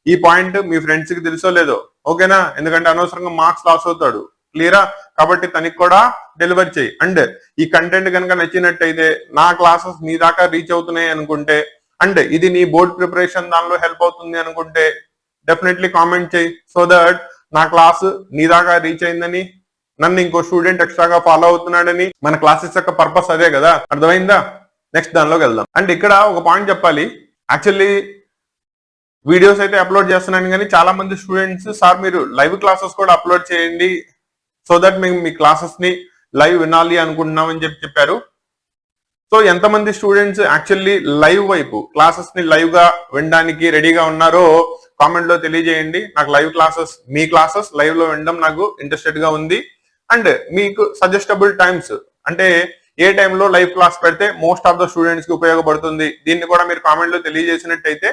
ఈ పాయింట్ మీ ఫ్రెండ్స్ కి తెలుసో లేదో. ఓకేనా. ఎందుకంటే అనవసరంగా మార్క్స్ లాస్ అవుతాడు. క్లియరా. కాబట్టి తనకి కూడా డెలివరీ చేయి. అండ్ ఈ కంటెంట్ కనుక నచ్చినట్టయితే, నా క్లాసెస్ నీ దాకా రీచ్ అవుతున్నాయి అనుకుంటే, అండ్ ఇది నీ బోర్డ్ ప్రిపరేషన్ దానిలో హెల్ప్ అవుతుంది అనుకుంటే డెఫినెట్లీ కామెంట్ చేయి. సో దట్ నా క్లాస్ నీ దాకా రీచ్ అయిందని, నన్ను ఇంకో స్టూడెంట్ ఎక్స్ట్రాగా ఫాలో అవుతున్నాడని, మన క్లాసెస్ యొక్క పర్పస్ అదే కదా. అర్థమైందా. నెక్స్ట్ దానిలోకి వెళ్దాం. అండ్ ఇక్కడ ఒక పాయింట్ చెప్పాలి. యాక్చువల్లీ వీడియోస్ అయితే అప్లోడ్ చేస్తున్నాను కానీ చాలా మంది స్టూడెంట్స్ సార్ మీరు లైవ్ క్లాసెస్ కూడా అప్లోడ్ చేయండి సో దట్ మేము మీ క్లాసెస్ ని లైవ్ వినాలి అనుకుంటున్నామని చెప్పారు. సో ఎంతమంది స్టూడెంట్స్ యాక్చువల్లీ లైవ్ వైపు క్లాసెస్ ని లైవ్ గా వినడానికి రెడీగా ఉన్నారో కామెంట్ లో తెలియజేయండి. నాకు లైవ్ క్లాసెస్, మీ క్లాసెస్ లైవ్ లో వినడం నాకు ఇంట్రెస్టెడ్ గా ఉంది. అండ్ మీకు సజెస్టబుల్ టైమ్స్ అంటే ఏ టైంలో లైవ్ క్లాస్ పెడితే మోస్ట్ ఆఫ్ ద స్టూడెంట్స్ కి ఉపయోగపడుతుంది, దీన్ని కూడా మీరు కామెంట్ లో తెలియజేసినట్టయితే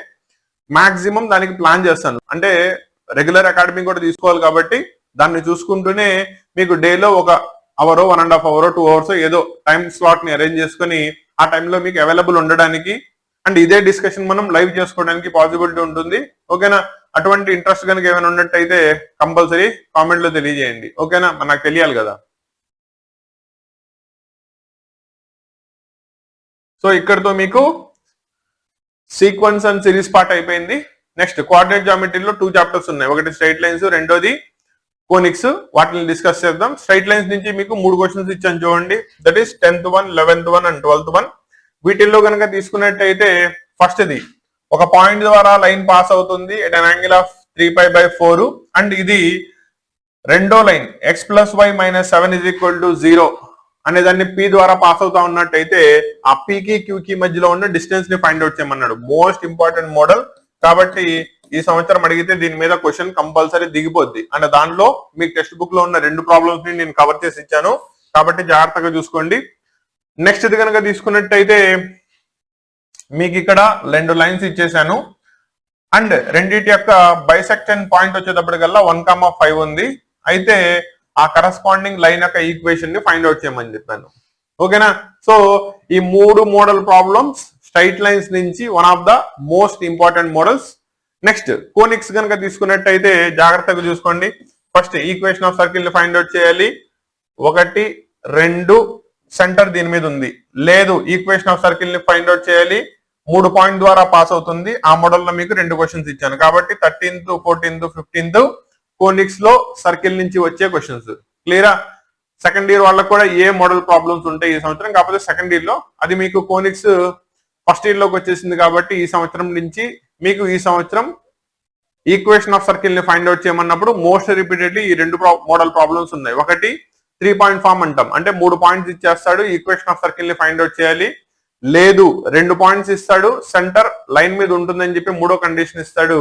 మాక్సిమం దానికి ప్లాన్ చేస్తాను. అంటే రెగ్యులర్ అకాడమీ కూడా తీసుకోవాలి కాబట్టి దాన్ని చూసుకుంటూనే మీకు డేలో ఒక అవరో 1.5 hours 2 hours ఏదో టైం స్లాట్ ని అరేంజ్ చేసుకుని ఆ టైంలో మీకు అవైలబుల్ ఉండడానికి అండ్ ఇదే డిస్కషన్ మనం లైవ్ చేసుకోవడానికి పాసిబిలిటీ ఉంటుంది. ఓకేనా. అటువంటి ఇంట్రెస్ట్ కనుక ఏమైనా ఉన్నట్టయితే కంపల్సరీ కామెంట్ లో తెలియజేయండి. ఓకేనా. నాకు తెలియాలి కదా. సో ఇక్కడతో మీకు సీక్వెన్స్ అండ్ సిరీస్ పార్ట్ అయిపోయింది. నెక్స్ట్ కోఆర్డినేట్ జామెట్రీలో 2 చాప్టర్స్ ఉన్నాయి. ఒకటి స్ట్రైట్ లైన్స్, రెండోది కోనిక్స్. వాటిని డిస్కస్ చేద్దాం. స్ట్రైట్ లైన్స్ నుంచి మీకు 3 క్వశ్చన్స్ ఇచ్చాను చూడండి. That is 10th one, 11th one and 12th one. వీటిల్లో కనుక తీసుకున్నట్టయితే ఫస్ట్ ది ఒక పాయింట్ ద్వారా లైన్ పాస్ అవుతుంది at an angle of 3π/4 and ఇది రెండో లైన్ x + y - 7 = 0 అనే దాన్ని P ద్వారా పాస్ అవుతా ఉన్నట్టయితే ఆ P కి Q కి మధ్యలో ఉన్న డిస్టెన్స్ ని ఫైండ్ అవుట్ చేయమన్నాడు. మోస్ట్ ఇంపార్టెంట్ మోడల్ కాబట్టి ఈ సంవత్సరం అడిగితే దీని మీద క్వశ్చన్ కంపల్సరీ దిగిపోద్ది. అండ్ దానిలో మీకు టెక్స్ట్ బుక్ లో ఉన్న 2 ప్రాబ్లమ్స్ ని నేను కవర్ చేసి ఇచ్చాను, కాబట్టి జాగ్రత్తగా చూసుకోండి. నెక్స్ట్ ఇది కనుక తీసుకున్నట్టయితే మీకు ఇక్కడ 2 లైన్స్ ఇచ్చేసాను అండ్ రెండింటి యొక్క బైసెక్షన్ పాయింట్ వచ్చేటప్పటికల్లా 1,5 ఉంది. అయితే ఆ కరస్పాండింగ్ లైన్ యొక్క ఈక్వేషన్ ని ఫైండ్ అవుట్ చేయమని చెప్పాను. ఓకేనా? సో ఈ 3 మోడల్ ప్రాబ్లమ్స్ స్ట్రైట్ లైన్స్ నుంచి one of the most important models. Next conics కనుక తీసుకున్నట్టయితే జాగ్రత్తగా చూసుకోండి. ఫస్ట్ ఈక్వేషన్ ఆఫ్ సర్కిల్ ని ఫైండ్ అవుట్ చేయాలి. 1, 2 సెంటర్ దీని మీద ఉంది. లేదు, ఈక్వేషన్ ఆఫ్ సర్కిల్ ని ఫైండ్ అవుట్ చేయాలి. 3 పాయింట్ ద్వారా పాస్ అవుతుంది. ఆ మోడల్ లో మీకు 2 క్వశ్చన్స్ ఇచ్చాను, కాబట్టి 13th, 14th, 15th కోనిక్స్ లో సర్కిల్ నుంచి వచ్చే క్వశ్చన్స్. క్లియరా? సెకండ్ ఇయర్ వాళ్ళకి కూడా ఏ మోడల్ ప్రాబ్లమ్స్ ఉంటాయి ఈ సంవత్సరం, కాకపోతే సెకండ్ ఇయర్ లో అది మీకు కోనిక్స్ ఫస్ట్ ఇయర్ లోకి వచ్చేసింది కాబట్టి ఈ సంవత్సరం నుంచి మీకు ఈ సంవత్సరం ఈక్వేషన్ ఆఫ్ సర్కిల్ ని ఫైండ్ అవుట్ చేయమన్నప్పుడు మోస్ట్ రిపీటెడ్లీ ఈ 2 మోడల్ ప్రాబ్లమ్స్ ఉన్నాయి. ఒకటి 3 పాయింట్ ఫార్మ్ అంటాం, అంటే 3 పాయింట్స్ ఇచ్చేస్తాడు, ఈక్వేషన్ ఆఫ్ సర్కిల్ ని ఫైండ్ అవుట్ చేయాలి. లేదు, 2 పాయింట్స్ ఇస్తాడు, సెంటర్ లైన్ మీద ఉంటుందని చెప్పి 3వ కండిషన్ ఇస్తాడు,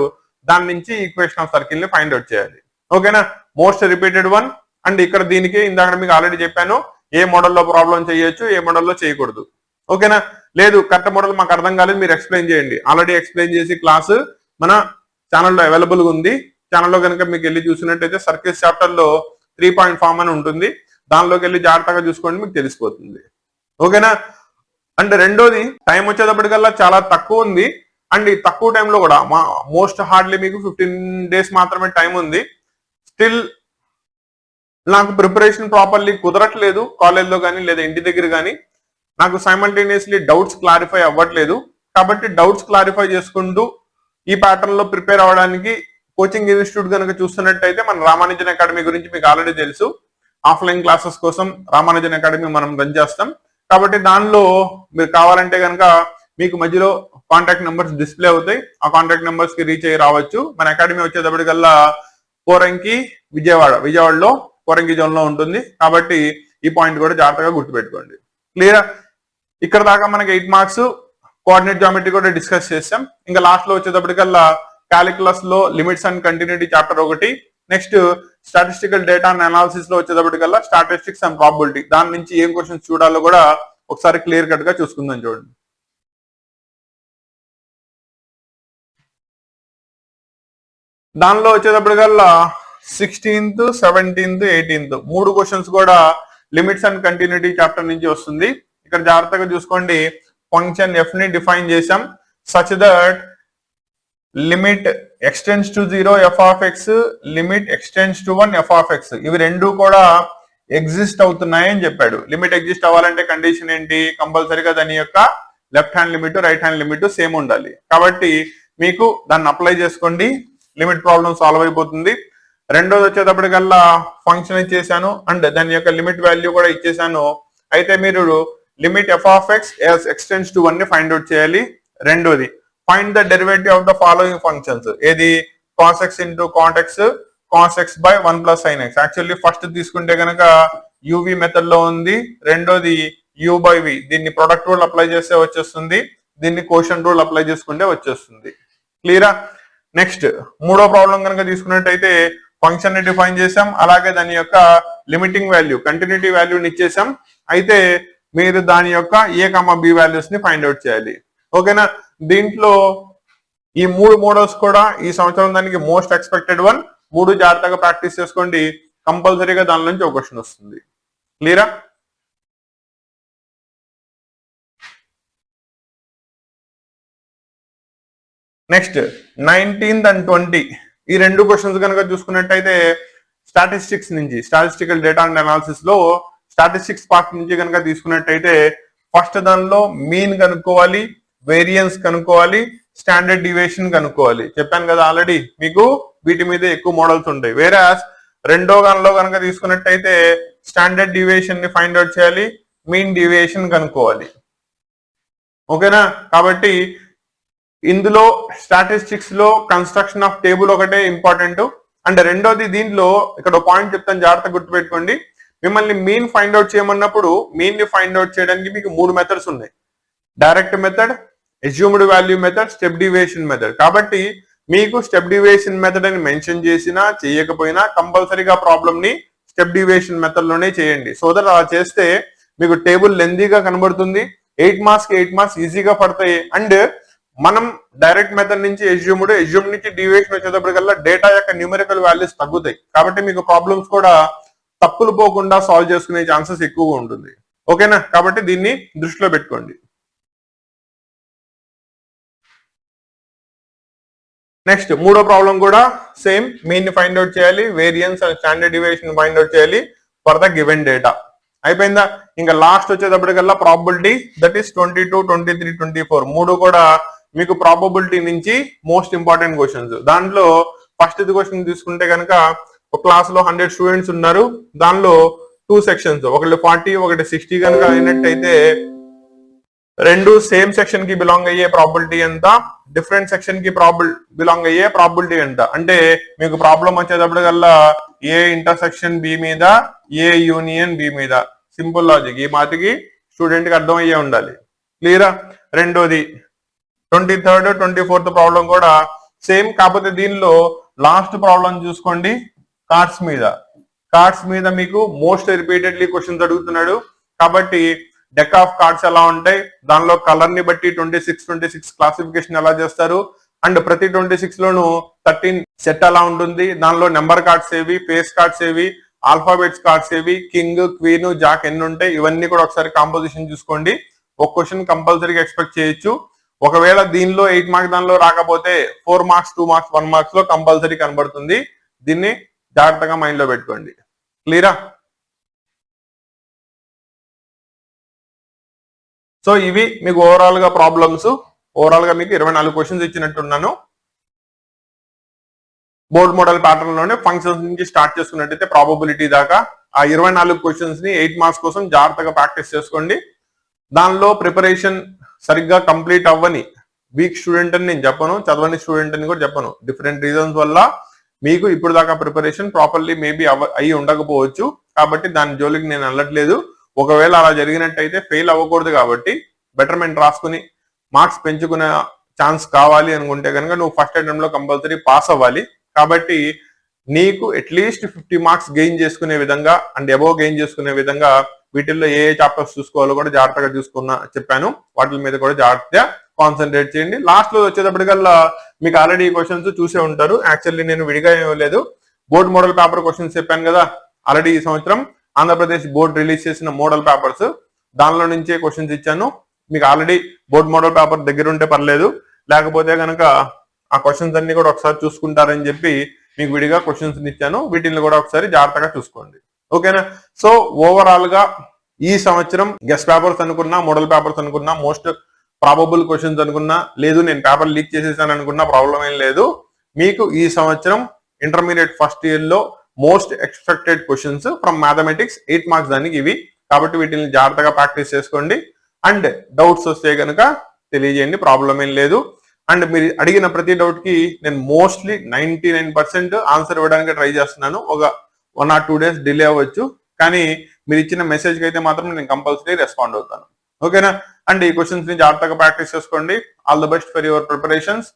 దాని నుంచి ఈక్వేషన్ ఆఫ్ సర్కిల్ ని ఫైండ్ అవుట్ చేయాలి. ఓకేనా? Most repeated one. అండ్ ఇక్కడ దీనికి ఇందాక మీకు ఆల్రెడీ చెప్పాను ఏ మోడల్లో ప్రాబ్లం చేయొచ్చు, ఏ మోడల్లో చేయకూడదు. ఓకేనా? లేదు కరెక్ట్ మోడల్ మాకు అర్థం కాలేదు, మీరు ఎక్స్ప్లెయిన్ చేయండి. ఆల్రెడీ ఎక్స్ప్లెయిన్ చేసి క్లాస్ మన ఛానల్లో అవైలబుల్ గా ఉంది. ఛానల్లో కనుక మీకు వెళ్ళి చూసినట్టయితే సర్కిల్స్ చాప్టర్ లో 3 పాయింట్ ఫార్మ్ అని ఉంటుంది, దానిలోకి వెళ్ళి జాగ్రత్తగా చూసుకోండి, మీకు తెలిసిపోతుంది. ఓకేనా? అండ్ రెండోది టైం వచ్చేటప్పటికల్లా చాలా తక్కువ ఉంది. అండ్ ఈ తక్కువ టైంలో కూడా మోస్ట్ హార్డ్లీ మీకు 15 days మాత్రమే టైం ఉంది. స్టిల్ నాకు ప్రిపరేషన్ ప్రాపర్లీ కుదరట్లేదు కాలేజ్లో కానీ లేదా ఇంటి దగ్గర కానీ. నాకు సైమల్టేనియస్లీ డౌట్స్ క్లారిఫై అవ్వట్లేదు, కాబట్టి డౌట్స్ క్లారిఫై చేసుకుంటూ ఈ ప్యాటర్న్ లో ప్రిపేర్ అవ్వడానికి కోచింగ్ ఇన్స్టిట్యూట్ కనుక చూస్తున్నట్టయితే మన రామానుజన్ అకాడమీ గురించి మీకు ఆల్రెడీ తెలుసు. ఆఫ్లైన్ క్లాసెస్ కోసం రామానుజన్ అకాడమీ మనం రన్ చేస్తాం, కాబట్టి దానిలో మీరు కావాలంటే కనుక మీకు మధ్యలో కాంటాక్ట్ నెంబర్స్ డిస్ప్లే అవుతాయి, ఆ కాంటాక్ట్ నెంబర్స్ కి రీచ్ అయ్యి రావచ్చు. మన అకాడమీ వచ్చేటప్పటికల్లా కోరంకి విజయవాడలో కోరంకి జోన్ లో ఉంటుంది, కాబట్టి ఈ పాయింట్ కూడా జాగ్రత్తగా గుర్తుపెట్టుకోండి. క్లియరా? ఇక్కడ దాకా మనకి 8 మార్క్స్ కోఆర్డినేట్ జామెట్రీ కూడా డిస్కస్ చేసాం. ఇంకా లాస్ట్ లో వచ్చేటప్పటికల్లా క్యాలిక్యులస్ లో limits and continuity chapter 1, next statistical data and analysis లో వచ్చేటప్పటికల్లా స్టాటిస్టిక్స్ అండ్ ప్రాబబిలిటీ, దాని నుంచి ఏం క్వశ్చన్స్ చూడాలో కూడా ఒకసారి క్లియర్ కట్ గా చూసుకుందాం. చూడండి, దానిలో వచ్చేటప్పటికల్లా 16th, 17th, 18th 3 క్వశ్చన్స్ కూడా లిమిట్స్ అండ్ కంటిన్యూటీ చాప్టర్ నుంచి వస్తుంది. ఇక్కడ జాగ్రత్తగా చూసుకోండి. ఫంక్షన్ ఎఫ్ ని డిఫైన్ చేసాం such that limit x tends to 0 f of x, limit x tends to 1 f of x, ఇవి రెండు కూడా ఎగ్జిస్ట్ అవుతున్నాయి అని చెప్పాడు. లిమిట్ ఎగ్జిస్ట్ అవ్వాలంటే కండిషన్ ఏంటి? కంపల్సరీగా దాని యొక్క left hand limit right hand limit same ఉండాలి. కాబట్టి మీకు దాన్ని అప్లై చేసుకోండి, లిమిట్ ప్రాబ్లం సాల్వ్ అయిపోతుంది. రెండోది వచ్చేటప్పటికల్లా ఫంక్షన్ ఇచ్చేసాను అండ్ దాని యొక్క లిమిట్ వాల్యూ కూడా ఇచ్చేసాను. అయితే మీరు limit f of x extends to 1 ని ఫైండ్ అవుట్ చేయాలి. రెండోది find the derivative of the following functions, ఏది cos x into cot x, cos x by 1 plus sine x. Actually first తీసుకుంటే కనుక యూవి మెథడ్ లో ఉంది, రెండోది యూ బై వి, దీన్ని ప్రొడక్ట్ రూల్ అప్లై చేస్తే వచ్చేస్తుంది, దీన్ని కోషన్ రూల్ అప్లై చేసుకుంటే వచ్చేస్తుంది. క్లియరా? నెక్స్ట్ మూడో ప్రాబ్లం కనుక తీసుకున్నట్టయితే ఫంక్షన్ ని డిఫైన్ చేసాం, అలాగే దాని యొక్క లిమిటింగ్ వాల్యూ కంటిన్యూటీ వాల్యూని ఇచ్చేసాం. అయితే మీరు దాని యొక్క ఏ కామా బి వాల్యూస్ ని ఫైండ్ అవుట్ చేయాలి. ఓకేనా? దీంట్లో ఈ 3 మోడల్స్ కూడా ఈ సంవత్సరం దానికి మోస్ట్ ఎక్స్పెక్టెడ్ వన్. 3 జాగ్రత్తగా ప్రాక్టీస్ చేసుకోండి, కంపల్సరీగా దాని నుంచి ఒక క్వశ్చన్ వస్తుంది. క్లియరా? నెక్స్ట్ 19th and 20 ఈ 2 క్వశ్చన్స్ కనుక చూసుకున్నట్టయితే స్టాటిస్టిక్స్ నుంచి, స్టాటిస్టికల్ డేటా అండ్ అనాలిసిస్ లో స్టాటిస్టిక్స్ పార్ట్ నుంచి కనుక తీసుకున్నట్టయితే ఫస్ట్ దానిలో మీన్ కనుక్కోవాలి, వేరియన్స్ కనుక్కోవాలి, స్టాండర్డ్ డివియేషన్ కనుక్కోవాలి. చెప్పాను కదా ఆల్రెడీ మీకు వీటి మీద ఎక్కువ మోడల్స్ ఉంటాయి. వేరే రెండో గణలో కనుక తీసుకున్నట్టయితే స్టాండర్డ్ డివియేషన్ ని ఫైండ్ అవుట్ చేయాలి, మీన్ డివియేషన్ కనుక్కోవాలి. ఓకేనా? కాబట్టి ఇందులో స్టాటిస్టిక్స్ లో కన్స్ట్రక్షన్ ఆఫ్ టేబుల్ ఒకటే ఇంపార్టెంట్. అండ్ రెండోది దీంట్లో ఇక్కడ పాయింట్ చెప్తాను, జాగ్రత్త గుర్తుపెట్టుకోండి. మిమ్మల్ని మీన్ ఫైండ్ అవుట్ చేయమన్నప్పుడు మీన్ ని ఫైండ్ అవుట్ చేయడానికి మీకు 3 మెథడ్స్ ఉన్నాయి. Direct method, assumed value method, step deviation method. కాబట్టి మీకు స్టెప్ డివియేషన్ మెథడ్ అని మెన్షన్ చేసినా చేయకపోయినా కంపల్సరీగా ప్రాబ్లమ్ ని స్టెప్ డివియేషన్ మెథడ్ లోనే చేయండి. సో దట్ అలా చేస్తే మీకు టేబుల్ లెందీగా కనబడుతుంది, 8 మార్క్స్ కి 8 మార్క్స్ ఈజీగా పడతాయి. అండ్ మనం డైరెక్ట్ మెథడ్ నుంచి ఎజ్యూమ్ నుంచి డివియేషన్ వచ్చేటప్పటికల్లా డేటా యొక్క న్యూమరికల్ వాల్యూస్ తగ్గుతాయి. కాబట్టి మీకు ప్రాబ్లమ్స్ కూడా తప్పులు పోకుండా సాల్వ్ చేసుకునే ఛాన్సెస్ ఎక్కువగా ఉంటుంది. ఓకేనా? కాబట్టి దీన్ని దృష్టిలో పెట్టుకోండి. నెక్స్ట్ మూడో ప్రాబ్లం కూడా సేమ్, మీన్ ని ఫైండ్ అవుట్ చేయాలి, variance and standard deviation find out చేయాలి ఫర్ ద గివెన్ డేటా. అయిపోయిందా? ఇంకా లాస్ట్ వచ్చేటప్పటికల్లా ప్రాబబిలిటీ, దట్ ఈస్ 22, 23, 24 మూడు కూడా మీకు ప్రాబబిలిటీ నుంచి మోస్ట్ ఇంపార్టెంట్ క్వశ్చన్స్. దాంట్లో ఫస్ట్ క్వశ్చన్ తీసుకుంటే కనుక ఒక క్లాస్ లో 100 స్టూడెంట్స్ ఉన్నారు, దానిలో 2 సెక్షన్స్, ఒకటి 40 ఒకటి 60 కనుక అయినట్టయితే రెండు సేమ్ సెక్షన్ కి బిలాంగ్ అయ్యే ప్రాబిలిటీ ఎంత, డిఫరెంట్ సెక్షన్ కి బిలాంగ్ అయ్యే ప్రాబిలిటీ ఎంత. అంటే మీకు ప్రాబ్లం వచ్చేటప్పటికల్లా ఏ ఇంటర్సెక్షన్ బి మీద, ఏ యూనియన్ బి మీద. సింపుల్ లాజిక్, ఈ మాటికి స్టూడెంట్ కి అర్థం అయ్యే ఉండాలి. క్లియరా? రెండోది 23rd 24th ప్రాబ్లం కూడా సేమ్, కాకపోతే దీనిలో లాస్ట్ ప్రాబ్లం చూసుకోండి, కార్డ్స్ మీద మీకు మోస్ట్ రిపీటెడ్లీ క్వశ్చన్స్ అడుగుతున్నాడు. కాబట్టి డెక్ ఆఫ్ కార్డ్స్ ఎలా ఉంటాయి, దానిలో కలర్ ని బట్టి 26 క్లాసిఫికేషన్ ఎలా చేస్తారు, అండ్ ప్రతి 26 లోను 13 సెట్ ఎలా ఉంటుంది, దానిలో నెంబర్ కార్డ్స్ ఏవి, ఫేస్ కార్డ్స్ ఏవి, ఆల్ఫాబెట్స్ కార్డ్స్ ఏవి, కింగ్, క్వీన్, జాక్ ఎన్ని ఉంటాయి, ఇవన్నీ కూడా ఒకసారి కాంపోజిషన్ చూసుకోండి. ఒక క్వశ్చన్ కంపల్సరీగా ఎక్స్పెక్ట్ చేయొచ్చు. ఒకవేళ దీనిలో 8 మార్క్స్ దానిలో రాకపోతే 4 మార్క్స్ 2 మార్క్స్ 1 మార్క్స్ లో కంపల్సరీ కనబడుతుంది. దీన్ని జాగ్రత్తగా మైండ్ లో పెట్టుకోండి. క్లియరా? సో ఇవి మీకు ఓవరాల్ గా ప్రాబ్లమ్స్. ఓవరాల్ గా మీకు 24 క్వశ్చన్స్ ఇచ్చినట్టున్నాను. బోర్డ్ మోడల్ ప్యాటర్న్ లోనే ఫంక్షన్స్ నుంచి స్టార్ట్ చేసుకున్నట్టయితే ప్రాబబిలిటీ దాకా ఆ 24 క్వశ్చన్స్ ని 8 మార్క్స్ కోసం జాగ్రత్తగా ప్రాక్టీస్ చేసుకోండి. దానిలో ప్రిపరేషన్ సరిగ్గా కంప్లీట్ అవ్వని వీక్ స్టూడెంట్ అని నేను చెప్పను, చదవని స్టూడెంట్ అని కూడా చెప్పను. డిఫరెంట్ రీజన్స్ వల్ల మీకు ఇప్పుడు దాకా ప్రిపరేషన్ ప్రాపర్లీ మేబీ అయ్యి ఉండకపోవచ్చు. కాబట్టి దాని జోలికి నేను వెళ్ళట్లేదు. ఒకవేళ అలా జరిగినట్టయితే ఫెయిల్ అవ్వకూడదు. కాబట్టి బెటర్మెంట్ రాసుకుని మార్క్స్ పెంచుకునే ఛాన్స్ కావాలి అనుకుంటే కనుక నువ్వు ఫస్ట్ అటెంప్ట్ లో కంపల్సరీ పాస్ అవ్వాలి. కాబట్టి నీకు అట్లీస్ట్ 50 మార్క్స్ గెయిన్ చేసుకునే విధంగా అండ్ అబోవ్ గెయిన్ చేసుకునే విధంగా వీటిల్లో ఏ చాప్టర్స్ చూసుకోవాలో కూడా జాగ్రత్తగా చెప్పాను. వాటి మీద కూడా జాగ్రత్తగా కాన్సన్ట్రేట్ చేయండి. లాస్ట్ లో వచ్చేటప్పటికల్లా మీకు ఆల్రెడీ క్వశ్చన్స్ చూసే ఉంటారు. యాక్చువల్లీ నేను విడిగా ఇవ్వలేదు, బోర్డ్ మోడల్ పేపర్ క్వశ్చన్స్ చెప్పాను కదా. ఆల్రెడీ ఈ సంవత్సరం ఆంధ్రప్రదేశ్ బోర్డు రిలీజ్ చేసిన మోడల్ పేపర్స్, దానిలో నుంచే క్వశ్చన్స్ ఇచ్చాను. మీకు ఆల్రెడీ బోర్డ్ మోడల్ పేపర్ దగ్గర ఉంటే పర్లేదు, లేకపోతే కనుక ఆ క్వశ్చన్స్ అన్ని కూడా ఒకసారి చూసుకుంటారని చెప్పి మీకు విడిగా క్వశ్చన్స్ ఇచ్చాను. వీటిని కూడా ఒకసారి జాగ్రత్తగా చూసుకోండి. ఓకేనా? సో ఓవరాల్ గా ఈ సంవత్సరం గెస్ట్ పేపర్స్ అనుకున్నా, మోడల్ పేపర్స్ అనుకున్నా, మోస్ట్ ప్రాబబుల్ క్వశ్చన్స్ అనుకున్నా, లేదు నేను పేపర్ లీక్ చేసేసాను అనుకున్నా ప్రాబ్లం ఏం లేదు. మీకు ఈ సంవత్సరం ఇంటర్మీడియట్ ఫస్ట్ ఇయర్ లో most expected questions from mathematics 8 marks దానికి ఇవి. కాబట్టి వీటిని జాగ్రత్తగా ప్రాక్టీస్ చేసుకోండి. అండ్ డౌట్స్ వస్తే కనుక తెలియజేయండి, ప్రాబ్లం ఏం లేదు. అండ్ మీరు అడిగిన ప్రతి డౌట్ కి నేను మోస్ట్లీ 99% ఆన్సర్ ఇవ్వడానికి ట్రై చేస్తున్నాను. ఒక 1 or 2 days డిలే అవ్వచ్చు, కానీ మీరు ఇచ్చిన మెసేజ్ కి అయితే మాత్రం నేను కంపల్సరీ రెస్పాండ్ అవుతాను. ఓకేనా? అండ్ ఈ క్వశ్చన్స్ ని జాగ్రత్తగా ప్రాక్టీస్ చేసుకోండి. All the best for your preparations.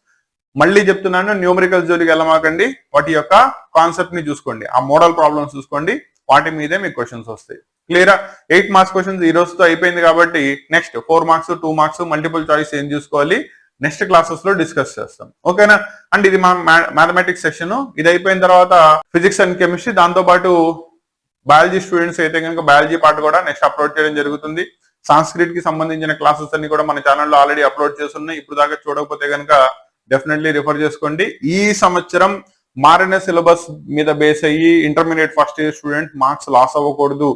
మళ్ళీ చెప్తున్నాను, న్యూమరికల్ జోలికి వెళ్ళమాకండి. వాటి యొక్క కాన్సెప్ట్ ని చూసుకోండి, ఆ మోడల్ ప్రాబ్లమ్స్ చూసుకోండి, వాటి మీదే మీకు క్వశ్చన్స్ వస్తాయి. క్లియరా? 8 మార్క్స్ క్వశ్చన్స్ ఈ రోజుతో అయిపోయింది. కాబట్టి next 4 marks 2 marks multiple choice ఏం చూసుకోవాలి నెక్స్ట్ క్లాసెస్ లో డిస్కస్ చేస్తాం. ఓకేనా? అండ్ ఇది మా మ్యాథమెటిక్స్ సెక్షన్. ఇది అయిపోయిన తర్వాత ఫిజిక్స్ అండ్ కెమిస్ట్రీ, దాంతో పాటు బయాలజీ స్టూడెంట్స్ అయితే కనుక బయాలజీ పార్ట్ కూడా నెక్స్ట్ అప్లోడ్ చేయడం జరుగుతుంది. సాంస్క్రిట్ కి సంబంధించిన క్లాసెస్ అన్ని కూడా మన ఛానల్లో ఆల్రెడీ అప్లోడ్ చేస్తున్నాయి. ఇప్పుడు దాకా చూడకపోతే కనుక డెఫినెట్లీ రిఫర్ చేసుకోండి. ఈ సంవత్సరం మారిన సిలబస్ మీద బేస్ అయ్యి intermediate first year student marks loss అవ్వకూడదు,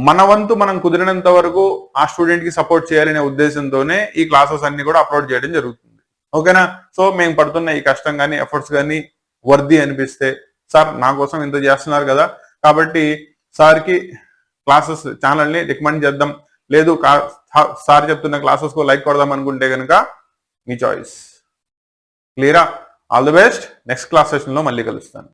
మన వంతు మనం కుదిరినంత వరకు ఆ స్టూడెంట్ కి సపోర్ట్ చేయాలనే ఉద్దేశంతోనే ఈ క్లాసెస్ అన్ని కూడా అప్లోడ్ చేయడం జరుగుతుంది. ఓకేనా? సో మేము పడుతున్న ఈ కష్టం కానీ ఎఫర్ట్స్ కానీ వర్ది అనిపిస్తే, సార్ నా కోసం ఇంత చేస్తున్నారు కదా, కాబట్టి సార్కి క్లాసెస్ ఛానల్ ని రికమెండ్ చేద్దాం, లేదు సార్ చెప్తున్న క్లాసెస్ కు లైక్ కొడదాం అనుకుంటే కనుక మీ చాయిస్. క్లియరా? All the best. Next class session లో మళ్ళీ కలుస్తాను.